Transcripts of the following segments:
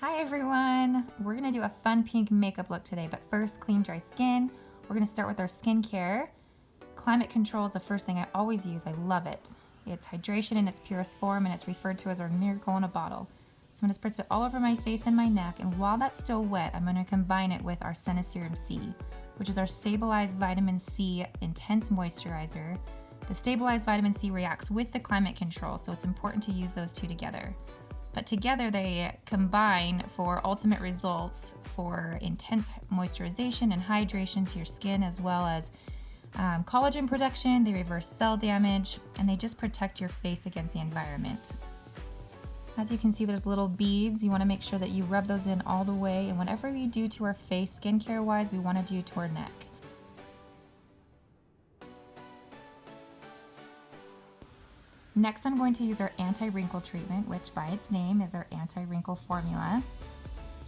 Hi everyone! We're gonna do a fun pink makeup look today, but first, clean dry skin. We're gonna start with our skincare. Climate Control is the first thing I always use. I love it. It's hydration in its purest form, and it's referred to as our miracle in a bottle. So I'm gonna spritz it all over my face and my neck, and while that's still wet, I'm gonna combine it with our SeneSerum-C, which is our stabilized vitamin C intense moisturizer. The stabilized vitamin C reacts with the Climate Control, so it's important to use those two together. But together they combine for ultimate results for intense moisturization and hydration to your skin, as well as collagen production. They reverse cell damage, and they just protect your face against the environment. As you can see, there's little beads. You want to make sure that you rub those in all the way, and whatever we do to our face skincare wise, we want to do to our neck. Next, I'm going to use our Anti-Wrinkle Treatment, which by its name is our anti-wrinkle formula.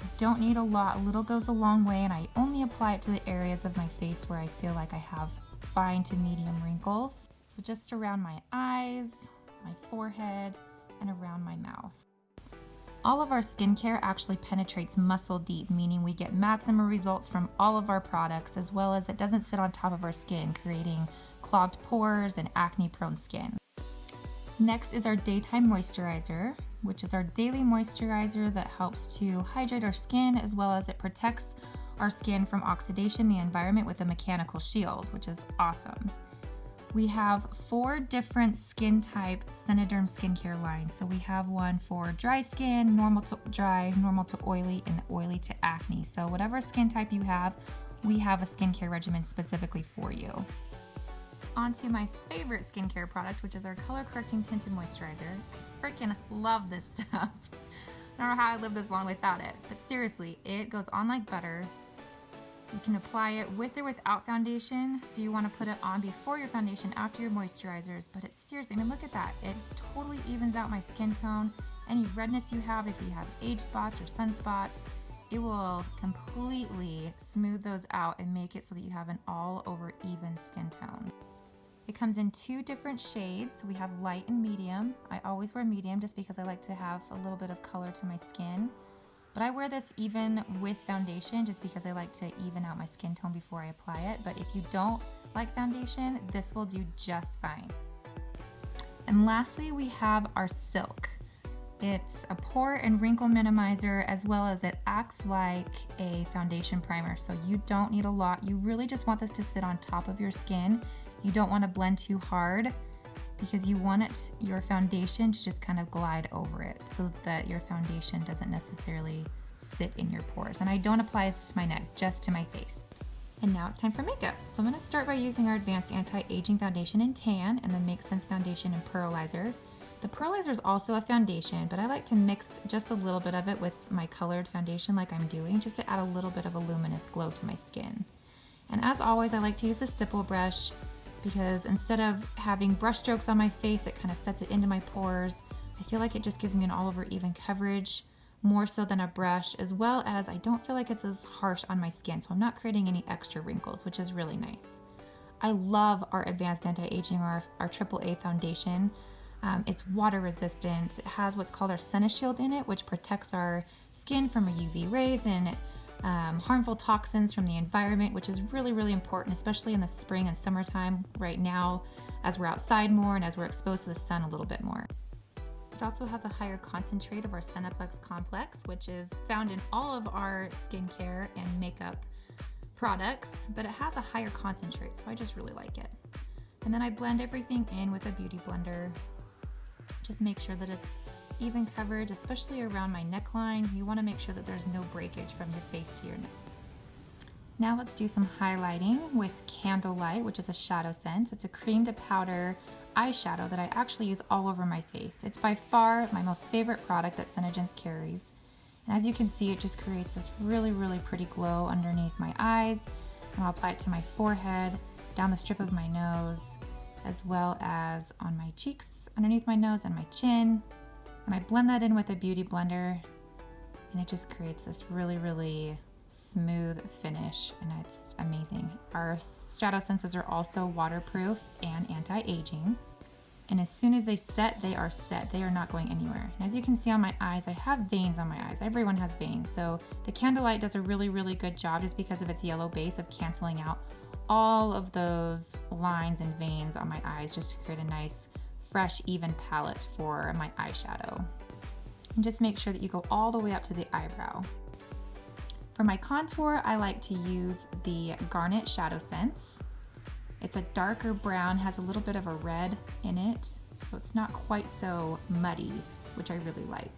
You don't need a lot, a little goes a long way, and I only apply it to the areas of my face where I feel like I have fine to medium wrinkles. So just around my eyes, my forehead, and around my mouth. All of our skincare actually penetrates muscle deep, meaning we get maximum results from all of our products, as well as it doesn't sit on top of our skin, creating clogged pores and acne-prone skin. Next is our Daytime Moisturizer, which is our daily moisturizer that helps to hydrate our skin, as well as it protects our skin from oxidation in the environment with a mechanical shield, which is awesome. We have 4 different skin type SeneDerm skincare lines. So we have one for dry skin, normal to dry, normal to oily, and oily to acne. So whatever skin type you have, we have a skincare regimen specifically for you. Onto my favorite skincare product, which is our color correcting tinted moisturizer. I freaking love this stuff. I don't know how I live this long without it, but seriously, it goes on like butter. You can apply it with or without foundation, so you want to put it on before your foundation, after your moisturizers, but it's seriously, I mean, look at that. It totally evens out my skin tone. Any redness you have, if you have age spots or sunspots, it will completely smooth those out and make it so that you have an all over even skin tone. It comes in 2 different shades. We have light and medium. I always wear medium just because I like to have a little bit of color to my skin. But I wear this even with foundation just because I like to even out my skin tone before I apply it. But if you don't like foundation, this will do just fine. And lastly, we have our Silk. It's a pore and wrinkle minimizer, as well as it acts like a foundation primer. So you don't need a lot. You really just want this to sit on top of your skin. You don't want to blend too hard because you want your foundation to just kind of glide over it so that your foundation doesn't necessarily sit in your pores. And I don't apply this to my neck, just to my face. And now it's time for makeup. So I'm going to start by using our Advanced Anti-Aging Foundation in Tan and the MakeSense Foundation in Pearlizer. The Pearlizer is also a foundation, but I like to mix just a little bit of it with my colored foundation like I'm doing, just to add a little bit of a luminous glow to my skin. And as always, I like to use the stipple brush, because instead of having brush strokes on my face, it kind of sets it into my pores. I feel like it just gives me an all over even coverage, more so than a brush, as well as I don't feel like it's as harsh on my skin, so I'm not creating any extra wrinkles, which is really nice. I love our Advanced Anti-Aging, or our AAA foundation. It's water resistant. It has what's called our SeneShield in it, which protects our skin from UV rays and harmful toxins from the environment, which is really, really important, especially in the spring and summertime right now, as we're outside more and as we're exposed to the sun a little bit more. It also has a higher concentrate of our Seneplex complex, which is found in all of our skincare and makeup products, but it has a higher concentrate, so I just really like it. And then I blend everything in with a beauty blender. Just make sure that it's even coverage, especially around my neckline. You want to make sure that there's no breakage from your face to your neck. Now let's do some highlighting with Candlelight, which is a ShadowSense. It's a cream to powder eyeshadow that I actually use all over my face. It's by far my most favorite product that SeneGence carries. And as you can see, it just creates this really, really pretty glow underneath my eyes. And I'll apply it to my forehead, down the strip of my nose, as well as on my cheeks, underneath my nose and my chin. And I blend that in with a beauty blender, and it just creates this really, really smooth finish, and it's amazing. Our ShadowSenses are also waterproof and anti-aging. And as soon as they set, they are set. They are not going anywhere. And as you can see on my eyes, I have veins on my eyes. Everyone has veins. So the Candlelight does a really, really good job just because of its yellow base of canceling out all of those lines and veins on my eyes just to create a nice, fresh, even palette for my eyeshadow. And just make sure that you go all the way up to the eyebrow. For my contour, I like to use the Garnet ShadowSense. It's a darker brown, has a little bit of a red in it, so it's not quite so muddy, which I really like.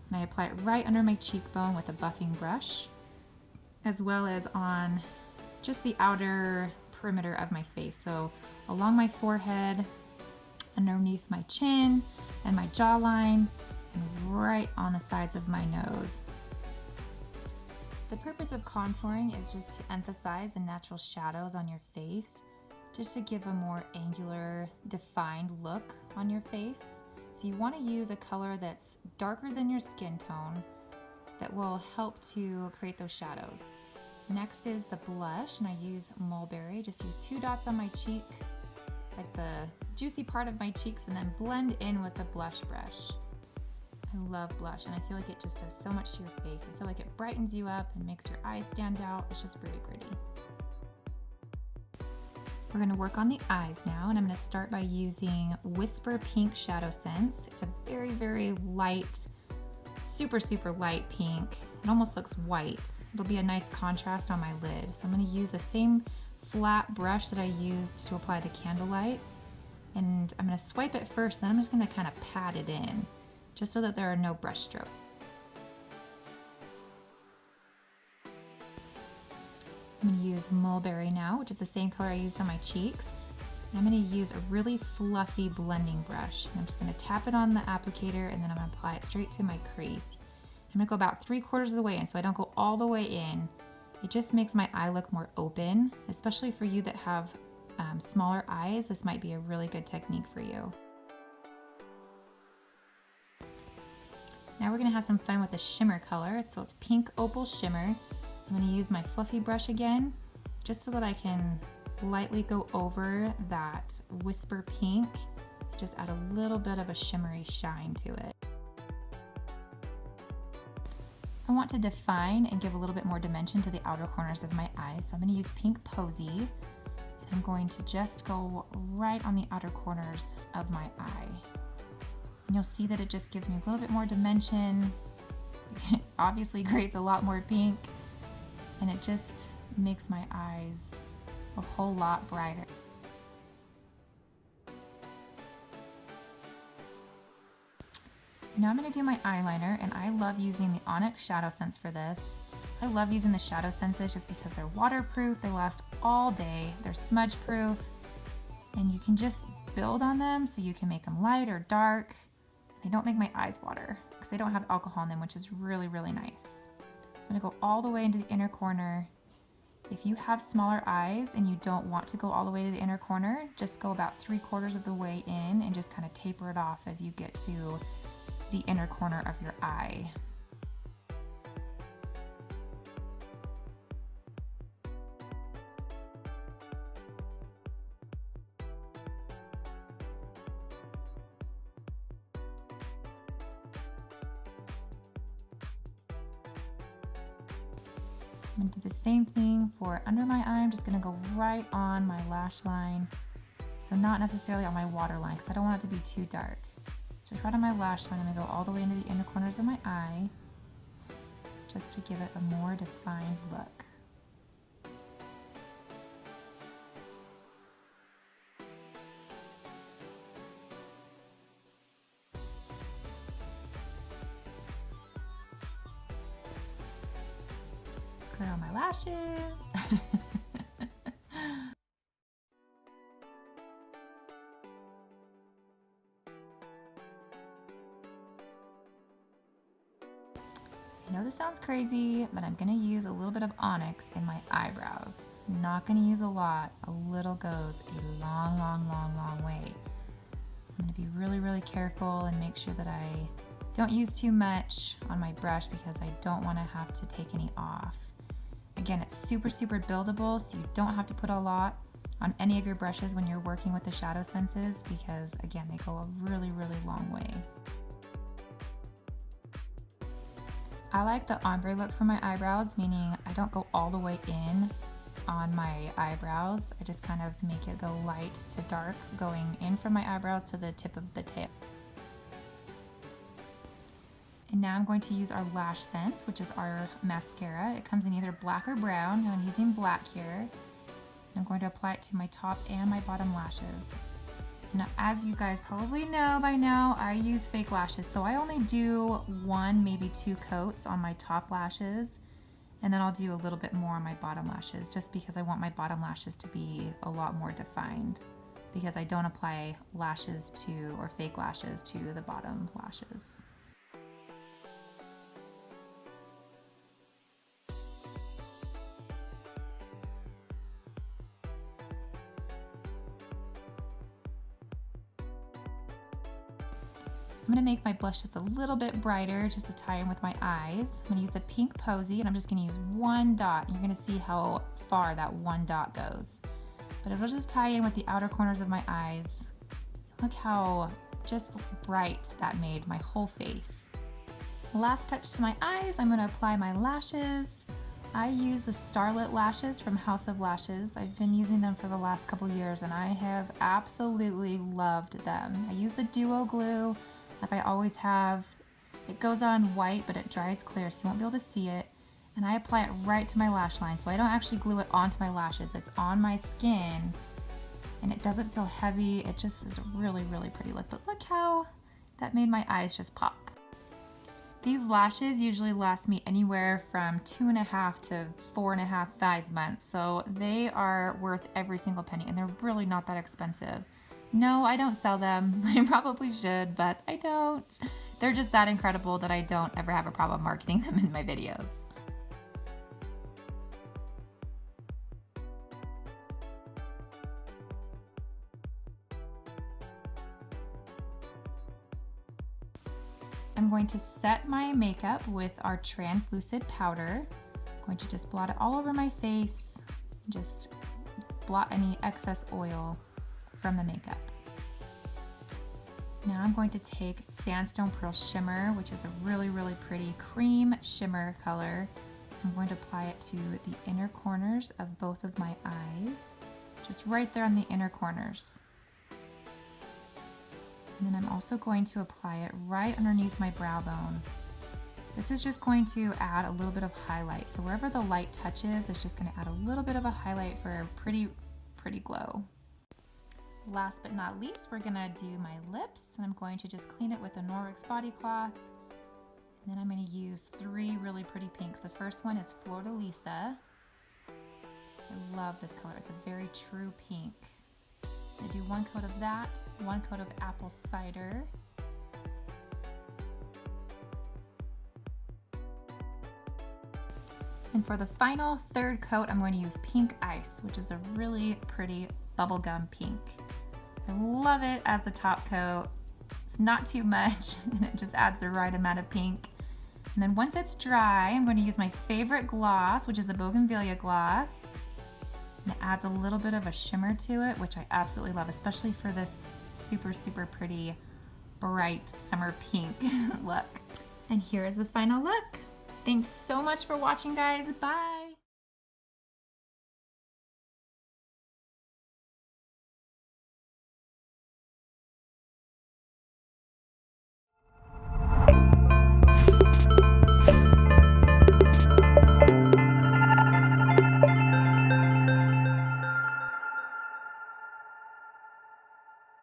And I apply it right under my cheekbone with a buffing brush, as well as on just the outer perimeter of my face. So along my forehead, underneath my chin and my jawline, and right on the sides of my nose. The purpose of contouring is just to emphasize the natural shadows on your face, just to give a more angular, defined look on your face. So you want to use a color that's darker than your skin tone that will help to create those shadows. Next is the blush, and I use Mulberry. Just use 2 dots on my cheek, like the juicy part of my cheeks, and then blend in with the blush brush. I love blush, and I feel like it just does so much to your face. I feel like it brightens you up and makes your eyes stand out. It's just really pretty. We're going to work on the eyes now, and I'm going to start by using Whisper Pink ShadowSense. It's a very, very light, super, super light pink. It almost looks white. It'll be a nice contrast on my lid. So I'm going to use the same flat brush that I used to apply the Candlelight, and I'm going to swipe it first, then I'm just going to kind of pat it in, just so that there are no brush strokes. I'm going to use Mulberry now, which is the same color I used on my cheeks. And I'm going to use a really fluffy blending brush. And I'm just going to tap it on the applicator, and then I'm going to apply it straight to my crease. I'm going to go about 3/4 of the way in, so I don't go all the way in. It just makes my eye look more open, especially for you that have smaller eyes. This might be a really good technique for you. Now we're going to have some fun with the shimmer color. So it's Pink Opal Shimmer. I'm going to use my fluffy brush again, just so that I can lightly go over that Whisper Pink, just add a little bit of a shimmery shine to it. I want to define and give a little bit more dimension to the outer corners of my eyes, so I'm going to use Pink Posey, and I'm going to just go right on the outer corners of my eye. And you'll see that it just gives me a little bit more dimension. It obviously creates a lot more pink, and it just makes my eyes a whole lot brighter. Now I'm going to do my eyeliner, and I love using the Onyx ShadowSense for this. I love using the ShadowSenses just because they're waterproof, they last all day, they're smudge proof, and you can just build on them so you can make them light or dark. They don't make my eyes water because they don't have alcohol in them, which is really, really nice. So I'm going to go all the way into the inner corner. If you have smaller eyes and you don't want to go all the way to the inner corner, just go about 3/4 of the way in and just kind of taper it off as you get to the inner corner of your eye. I'm going to do the same thing for under my eye. I'm just going to go right on my lash line. So not necessarily on my waterline because I don't want it to be too dark. Just right on my lash line, I'm going to go all the way into the inner corners of my eye just to give it a more defined look. Curl my lashes. I know this sounds crazy, but I'm going to use a little bit of Onyx in my eyebrows. I'm not going to use a lot. A little goes a long, long, long, long way. I'm going to be really, really careful and make sure that I don't use too much on my brush because I don't want to have to take any off. Again, it's super, super buildable, so you don't have to put a lot. on any of your brushes when you're working with the ShadowSenses, because again, they go a really, really long way. I like the ombre look for my eyebrows, meaning I don't go all the way in on my eyebrows. I just kind of make it go light to dark, going in from my eyebrows to the tip of the tail. And now I'm going to use our LashSense, which is our mascara. It comes in either black or brown, and I'm using black here. I'm going to apply it to my top and my bottom lashes. Now, as you guys probably know by now, I use fake lashes, so I only do 1, maybe 2 coats on my top lashes, and then I'll do a little bit more on my bottom lashes, just because I want my bottom lashes to be a lot more defined, because I don't apply lashes to, or fake lashes to, the bottom lashes. I'm going to make my blush just a little bit brighter just to tie in with my eyes. I'm going to use the pink Posey, and I'm just going to use 1 dot. You're going to see how far that 1 dot goes. But it'll just tie in with the outer corners of my eyes. Look how just bright that made my whole face. Last touch to my eyes, I'm going to apply my lashes. I use the Starlit lashes from House of Lashes. I've been using them for the last couple years, and I have absolutely loved them. I use the Duo Glue, like I always have. It goes on white, but it dries clear, so you won't be able to see it. And I apply it right to my lash line, so I don't actually glue it onto my lashes. It's on my skin, and it doesn't feel heavy. It just is a really, really pretty look. But look how that made my eyes just pop. These lashes usually last me anywhere from 2.5 to 4.5, 5 months, so they are worth every single penny, and they're really not that expensive. No, I don't sell them. I probably should, but I don't. They're just that incredible that I don't ever have a problem marketing them in my videos. I'm going to set my makeup with our Translucid powder. I'm going to just blot it all over my face, just blot any excess oil from the makeup. Now I'm going to take SandStone Pearl Shimmer, which is a really, really pretty cream shimmer color. I'm going to apply it to the inner corners of both of my eyes, just right there on the inner corners. And then I'm also going to apply it right underneath my brow bone. This is just going to add a little bit of highlight. So wherever the light touches, it's just going to add a little bit of a highlight for a pretty, pretty glow. Last but not least, we're going to do my lips, and I'm going to just clean it with a Norwex body cloth. And then I'm going to use 3 really pretty pinks. The first one is Fleur de Lisa. I love this color. It's a very true pink. I do 1 coat of that, 1 coat of Apple Cider. And for the final 3rd coat, I'm going to use Pink Ice, which is a really pretty bubblegum pink. I love it as the top coat. It's not too much, and it just adds the right amount of pink. And then once it's dry, I'm going to use my favorite gloss, which is the Bougainvillea Gloss. And it adds a little bit of a shimmer to it, which I absolutely love, especially for this super, super pretty, bright summer pink look. And here is the final look. Thanks so much for watching, guys. Bye.